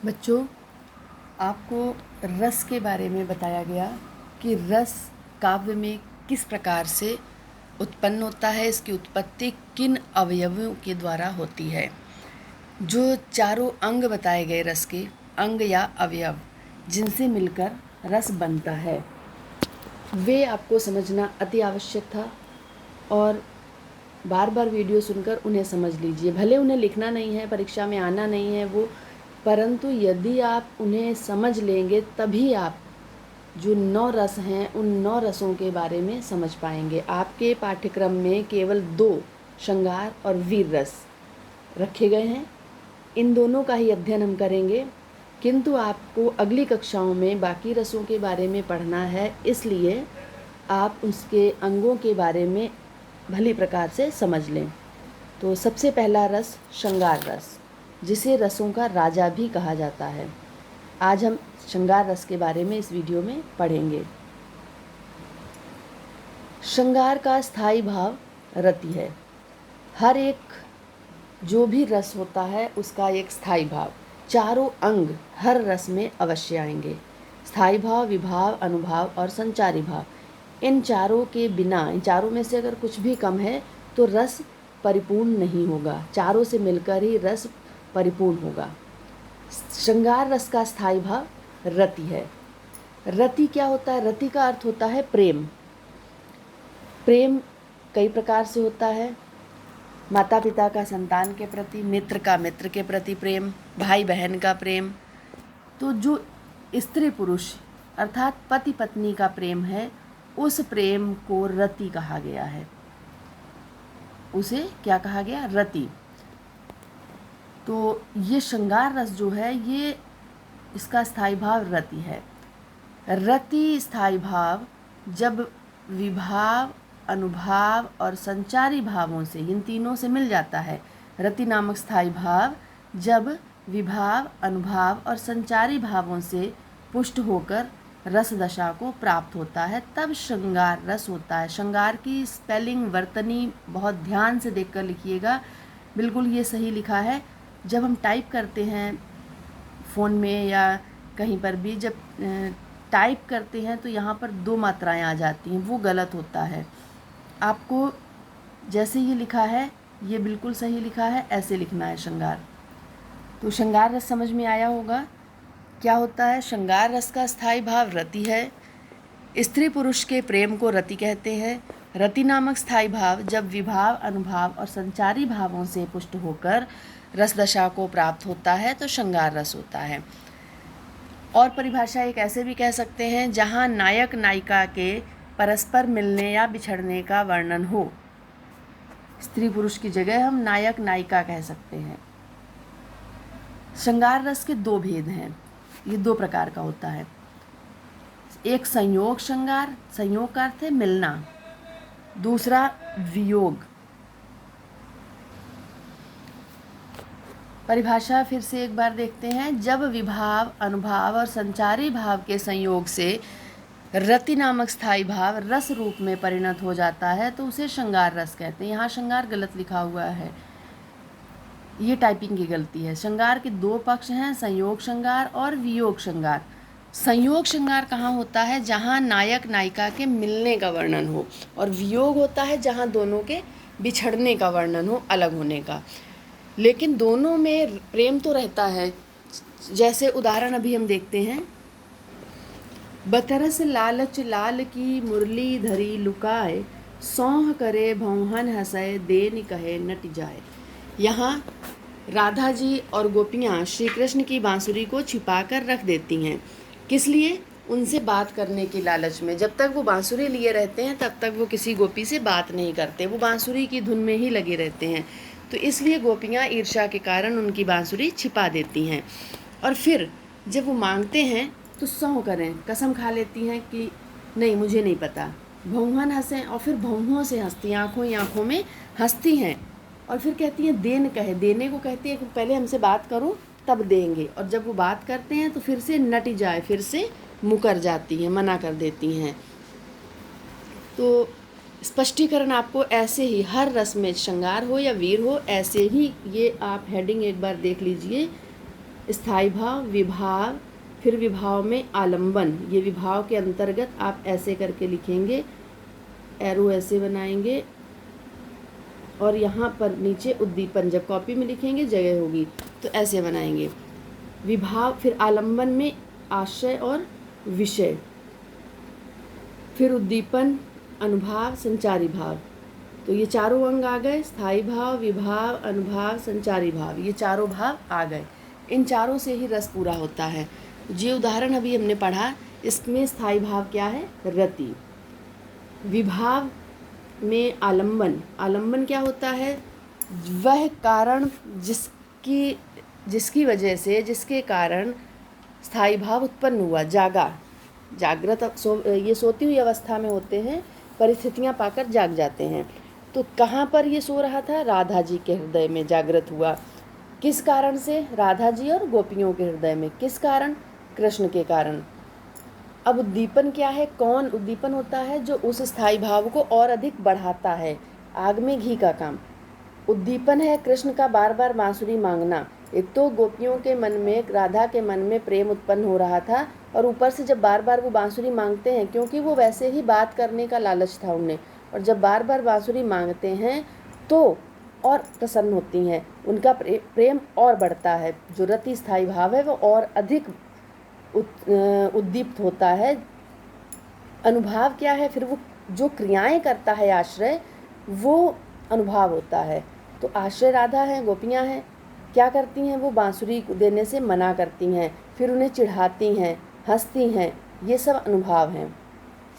बच्चों, आपको रस के बारे में बताया गया कि रस काव्य में किस प्रकार से उत्पन्न होता है, इसकी उत्पत्ति किन अवयवों के द्वारा होती है। जो चारों अंग बताए गए रस के, अंग या अवयव जिनसे मिलकर रस बनता है, वे आपको समझना अति आवश्यक था। और बार बार वीडियो सुनकर उन्हें समझ लीजिए। भले उन्हें लिखना नहीं है, परीक्षा में आना नहीं है वो, परंतु यदि आप उन्हें समझ लेंगे तभी आप जो 9 रस हैं उन 9 रसों के बारे में समझ पाएंगे। आपके पाठ्यक्रम में केवल 2 श्रृंगार और वीर रस रखे गए हैं। इन दोनों का ही अध्ययन हम करेंगे, किंतु आपको अगली कक्षाओं में बाकी रसों के बारे में पढ़ना है, इसलिए आप उसके अंगों के बारे में भली प्रकार से समझ लें। तो सबसे पहला रस श्रृंगार रस, जिसे रसों का राजा भी कहा जाता है। आज हम श्रृंगार रस के बारे में इस वीडियो में पढ़ेंगे। श्रृंगार का स्थायी भाव रति है। हर एक जो भी रस होता है उसका एक स्थायी भाव, चारों अंग हर रस में अवश्य आएंगे। स्थायी भाव, विभाव, अनुभाव और संचारी भाव, इन चारों के बिना, इन चारों में से अगर कुछ भी कम है तो रस परिपूर्ण नहीं होगा। चारों से मिलकर ही रस परिपूर्ण होगा। श्रृंगार रस का स्थायी भाव रति है। रति क्या होता है? रति का अर्थ होता है प्रेम। प्रेम कई प्रकार से होता है। माता पिता का संतान के प्रति, मित्र का मित्र के प्रति प्रेम, भाई बहन का प्रेम। तो जो स्त्री पुरुष अर्थात पति पत्नी का प्रेम है, उस प्रेम को रति कहा गया है। उसे क्या कहा गया? रति। तो ये श्रृंगार रस जो है, ये इसका स्थायी भाव रति है। रति स्थायी भाव जब विभाव, अनुभाव और संचारी भावों से, इन तीनों से मिल जाता है। रति नामक स्थायी भाव जब विभाव, अनुभाव और संचारी भावों से पुष्ट होकर रस दशा को प्राप्त होता है, तब श्रृंगार रस होता है। श्रृंगार की स्पेलिंग, वर्तनी बहुत ध्यान से देखकर लिखिएगा। बिल्कुल ये सही लिखा है। जब हम टाइप करते हैं फ़ोन में या कहीं पर भी, जब टाइप करते हैं तो यहाँ पर 2 मात्राएं आ जाती हैं, वो गलत होता है। आपको जैसे ये लिखा है, ये बिल्कुल सही लिखा है, ऐसे लिखना है श्रृंगार। तो श्रृंगार रस समझ में आया होगा। क्या होता है? श्रृंगार रस का स्थायी भाव रति है। स्त्री पुरुष के प्रेम को रति कहते हैं। रति नामक स्थायी भाव जब विभाव, अनुभाव और संचारी भावों से पुष्ट होकर रस दशा को प्राप्त होता है तो श्रृंगार रस होता है। और परिभाषा एक ऐसे भी कह सकते हैं, जहाँ नायक नायिका के परस्पर मिलने या बिछड़ने का वर्णन हो। स्त्री पुरुष की जगह हम नायक नायिका कह सकते हैं। श्रृंगार रस के 2 भेद हैं। ये 2 प्रकार का होता है। एक संयोग श्रृंगार, संयोग का अर्थ है मिलना। दूसरा वियोग। परिभाषा फिर से एक बार देखते हैं। जब विभाव, अनुभाव और संचारी भाव के संयोग से रति नामक स्थायी भाव रस रूप में परिणत हो जाता है तो उसे श्रृंगार रस कहते हैं। यहाँ श्रृंगार गलत लिखा हुआ है, ये टाइपिंग की गलती है। श्रृंगार के 2 पक्ष हैं, संयोग श्रृंगार और वियोग श्रृंगार। संयोग श्रृंगार कहाँ होता है? जहाँ नायक नायिका के मिलने का वर्णन हो, और वियोग होता है जहाँ दोनों के बिछड़ने का वर्णन हो, अलग होने का। लेकिन दोनों में प्रेम तो रहता है। जैसे उदाहरण अभी हम देखते हैं। बतरस लालच लाल की मुरली धरी लुकाए, सौंह करे भौहन हंसय देन कहे नट जाए। यहाँ राधा जी और गोपियाँ श्री कृष्ण की बांसुरी को छिपा कर रख देती हैं। किस लिए? उनसे बात करने की लालच में। जब तक वो बांसुरी लिए रहते हैं तब तक वो किसी गोपी से बात नहीं करते, वो बांसुरी की धुन में ही लगे रहते हैं। तो इसलिए गोपियाँ ईर्ष्या के कारण उनकी बांसुरी छिपा देती हैं। और फिर जब वो मांगते हैं तो सौं करें, कसम खा लेती हैं कि नहीं, मुझे नहीं पता। भौहन हंसें, और फिर भौहों से हंसती, आँखों ही आँखों में हंसती हैं। और फिर कहती हैं देन कहे, देने को कहती है कि पहले हमसे बात करो तब देंगे। और जब वो बात करते हैं तो फिर से नट जाए, फिर से मुकर जाती हैं, मना कर देती हैं। तो स्पष्टीकरण आपको ऐसे ही हर रस में, श्रृंगार हो या वीर हो, ऐसे ही ये आप हेडिंग एक बार देख लीजिए। स्थाई भाव, विभाव, फिर विभाव में आलंबन। ये विभाव के अंतर्गत आप ऐसे करके लिखेंगे, एरो ऐसे बनाएंगे और यहाँ पर नीचे उद्दीपन, जब कॉपी में लिखेंगे जगह होगी तो ऐसे बनाएंगे। विभाव, फिर आलंबन में आशय और विषय, फिर उद्दीपन, अनुभाव, संचारी भाव। तो ये चारों अंग आ गए, स्थाई भाव, विभाव, अनुभाव, संचारी भाव, ये चारों भाव आ गए। इन चारों से ही रस पूरा होता है। जो उदाहरण अभी हमने पढ़ा, इसमें स्थाई भाव क्या है? रति। विभाव में आलंबन, आलंबन क्या होता है? वह कारण जिसकी वजह से, जिसके कारण स्थाई भाव उत्पन्न हुआ, जागा, जागृत, ये सोती हुई अवस्था में होते हैं, परिस्थितियां पाकर जाग जाते हैं। तो कहाँ पर ये सो रहा था? राधा जी के हृदय में जागृत हुआ। किस कारण से? राधा जी और गोपियों के हृदय में। किस कारण? कृष्ण के कारण। अब उद्दीपन क्या है? कौन उद्दीपन होता है? जो उस स्थाई भाव को और अधिक बढ़ाता है, आग में घी का काम। उद्दीपन है कृष्ण का बार बार बांसुरी मांगना। एक तो गोपियों के मन में, राधा के मन में प्रेम उत्पन्न हो रहा था, और ऊपर से जब बार बार वो बांसुरी मांगते हैं, क्योंकि वो वैसे ही बात करने का लालच था उन्हें, और जब बार बार बांसुरी मांगते हैं तो और प्रसन्न होती हैं, उनका प्रेम और बढ़ता है। जो रति स्थाई भाव है वो और अधिक उद्दीप्त होता है। अनुभाव क्या है? फिर वो जो क्रियाएं करता है आश्रय, वो अनुभाव होता है। तो आश्रय राधा है, गोपियां हैं, क्या करती हैं? वो बांसुरी देने से मना करती हैं, फिर उन्हें चिढ़ाती हैं, हंसती हैं, ये सब अनुभाव हैं।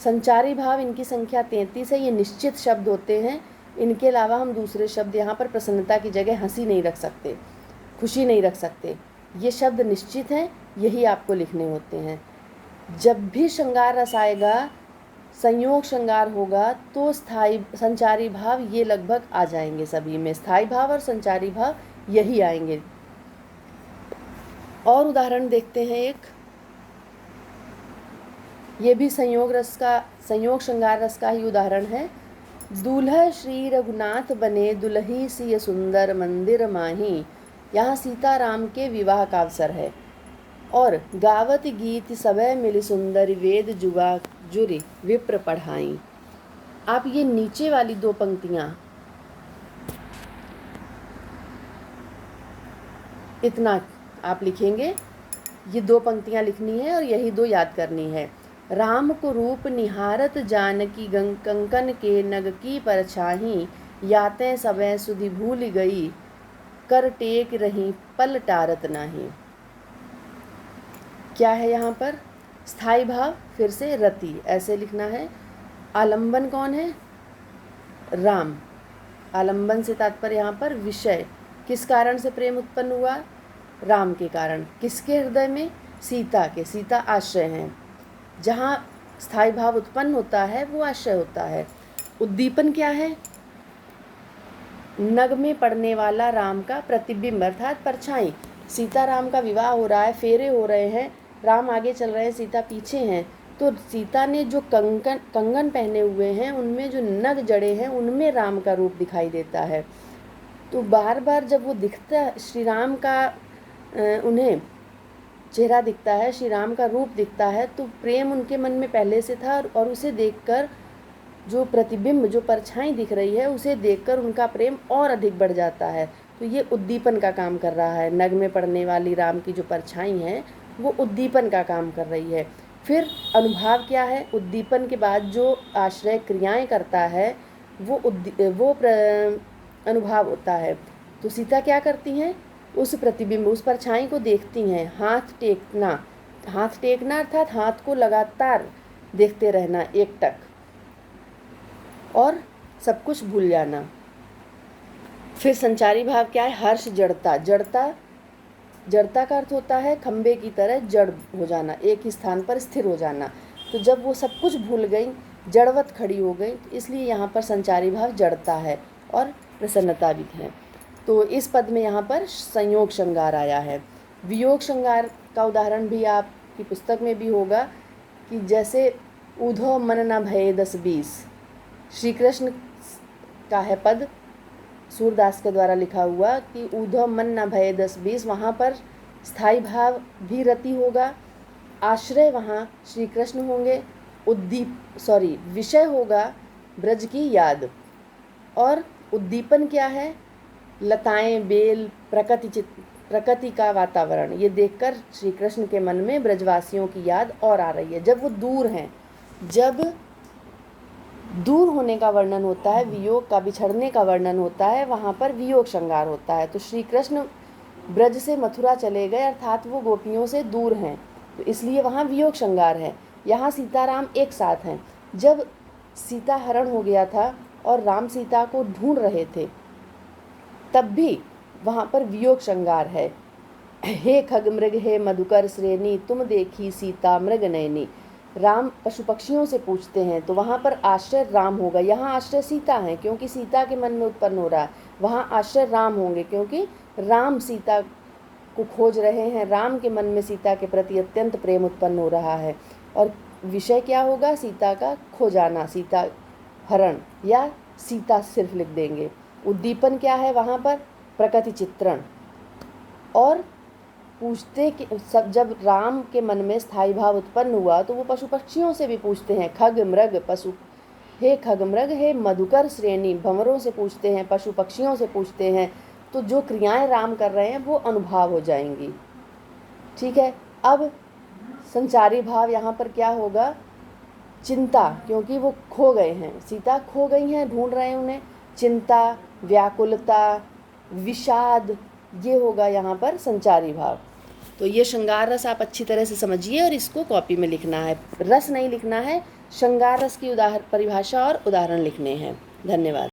संचारी भाव, इनकी संख्या 33 है। ये निश्चित शब्द होते हैं, इनके अलावा हम दूसरे शब्द यहाँ पर प्रसन्नता की जगह हंसी नहीं रख सकते, खुशी नहीं रख सकते। ये शब्द निश्चित हैं, यही आपको लिखने होते हैं। जब भी श्रृंगार रस आएगा, संयोग श्रृंगार होगा, तो स्थाई संचारी भाव ये लगभग आ जाएंगे सभी में। स्थाई भाव और संचारी भाव यही आएंगे। और उदाहरण देखते हैं एक, ये भी संयोग श्रृंगार रस का ही उदाहरण है। दूल्हा श्री रघुनाथ बने, दुल्ही सी सुंदर मंदिर माही। यहाँ सीताराम के विवाह का अवसर है। और गावत गीत सबे मिली सुंदर, वेद जुगा जुरी विप्र पढ़ाई। आप ये नीचे वाली दो पंक्तियाँ, इतना आप लिखेंगे, ये दो पंक्तियाँ लिखनी है और यही दो याद करनी है। राम को रूप निहारत जानकी, कंकन के नग की परछाही। यातें सबे सुधि भूल गई, कर टेक रही पल टारत नाही। क्या है यहाँ पर? स्थाई भाव, फिर से रति, ऐसे लिखना है। आलंबन कौन है? राम। आलंबन से तात्पर्य यहाँ पर विषय, किस कारण से प्रेम उत्पन्न हुआ? राम के कारण। किसके हृदय में? सीता के। सीता आश्रय हैं। जहाँ स्थाई भाव उत्पन्न होता है वो आश्रय होता है। उद्दीपन क्या है? नग में पड़ने वाला राम का प्रतिबिंब अर्थात परछाई। सीता राम का विवाह हो रहा है, फेरे हो रहे हैं, राम आगे चल रहे हैं, सीता पीछे हैं, तो सीता ने जो कंगन पहने हुए हैं, उनमें जो नग जड़े हैं, उनमें राम का रूप दिखाई देता है। तो बार बार जब वो दिखता है, श्री राम का उन्हें चेहरा दिखता है, श्री राम का रूप दिखता है, तो प्रेम उनके मन में पहले से था, और उसे देखकर जो प्रतिबिंब, जो परछाई दिख रही है, उसे देखकर उनका प्रेम और अधिक बढ़ जाता है। तो ये उद्दीपन का काम कर रहा है। नग में पड़ने वाली राम की जो परछाई है वो उद्दीपन का काम कर रही है। फिर अनुभाव क्या है? उद्दीपन के बाद जो आश्रय क्रियाएं करता है वो अनुभाव होता है। तो सीता क्या करती हैं? उस प्रतिबिंब, उस परछाई को देखती हैं। हाथ टेकना, हाथ टेकना अर्थात हाथ को लगातार देखते रहना एकटक, और सब कुछ भूल जाना। फिर संचारी भाव क्या है? हर्ष, जड़ता। जड़ता का अर्थ होता है खंबे की तरह जड़ हो जाना, एक ही स्थान पर स्थिर हो जाना। तो जब वो सब कुछ भूल गई, जड़वत खड़ी हो गई, तो इसलिए यहाँ पर संचारी भाव जड़ता है और प्रसन्नता भी है। तो इस पद में यहाँ पर संयोग श्रृंगार आया है। वियोग श्रृंगार का उदाहरण भी आपकी पुस्तक में भी होगा कि जैसे ऊधो मन न भये 10-20, श्री कृष्ण का है पद, सूरदास के द्वारा लिखा हुआ कि ऊधो मन न भये 10-20। वहाँ पर स्थाई भाव भी रति होगा। आश्रय वहाँ श्री कृष्ण होंगे। विषय होगा ब्रज की याद। और उद्दीपन क्या है? लताएं, बेल, प्रकृति का वातावरण। ये देखकर श्री कृष्ण के मन में ब्रजवासियों की याद और आ रही है। जब वो दूर हैं, जब दूर होने का वर्णन होता है, वियोग का, बिछड़ने का वर्णन होता है, वहाँ पर वियोग श्रृंगार होता है। तो श्री कृष्ण ब्रज से मथुरा चले गए, अर्थात वो गोपियों से दूर हैं, तो इसलिए वहाँ वियोग श्रृंगार है। यहाँ सीताराम एक साथ हैं। जब सीता हरण हो गया था और राम सीता को ढूंढ रहे थे, तब भी वहाँ पर वियोग श्रृंगार है। हे खगमृग हे मधुकर श्रेणी, तुम देखी सीता मृग नयनी। राम पशु पक्षियों से पूछते हैं, तो वहाँ पर आश्रय राम होगा। यहाँ आश्रय सीता है क्योंकि सीता के मन में उत्पन्न हो रहा है। वहाँ आश्रय राम होंगे क्योंकि राम सीता को खोज रहे हैं। राम के मन में सीता के प्रति अत्यंत प्रेम उत्पन्न हो रहा है। और विषय क्या होगा? सीता का खो जाना, सीता हरण, या सीता सिर्फ लिख देंगे। उद्दीपन क्या है वहाँ पर? प्रकृति चित्रण। और पूछते कि सब, जब राम के मन में स्थायी भाव उत्पन्न हुआ तो वो पशु पक्षियों से भी पूछते हैं। खग मृग पशु, हे खग मृग हे मधुकर श्रेणी, भंवरों से पूछते हैं, पशु पक्षियों से पूछते हैं। तो जो क्रियाएं राम कर रहे हैं वो अनुभाव हो जाएंगी। ठीक है। अब संचारी भाव यहाँ पर क्या होगा? चिंता, क्योंकि वो खो गए हैं, सीता खो गई हैं, ढूंढ रहे हैं उन्हें। चिंता, व्याकुलता, विषाद, ये होगा यहाँ पर संचारी भाव। तो ये श्रृंगार रस आप अच्छी तरह से समझिए और इसको कॉपी में लिखना है। रस नहीं लिखना है, श्रृंगार रस की परिभाषा और उदाहरण लिखने हैं। धन्यवाद।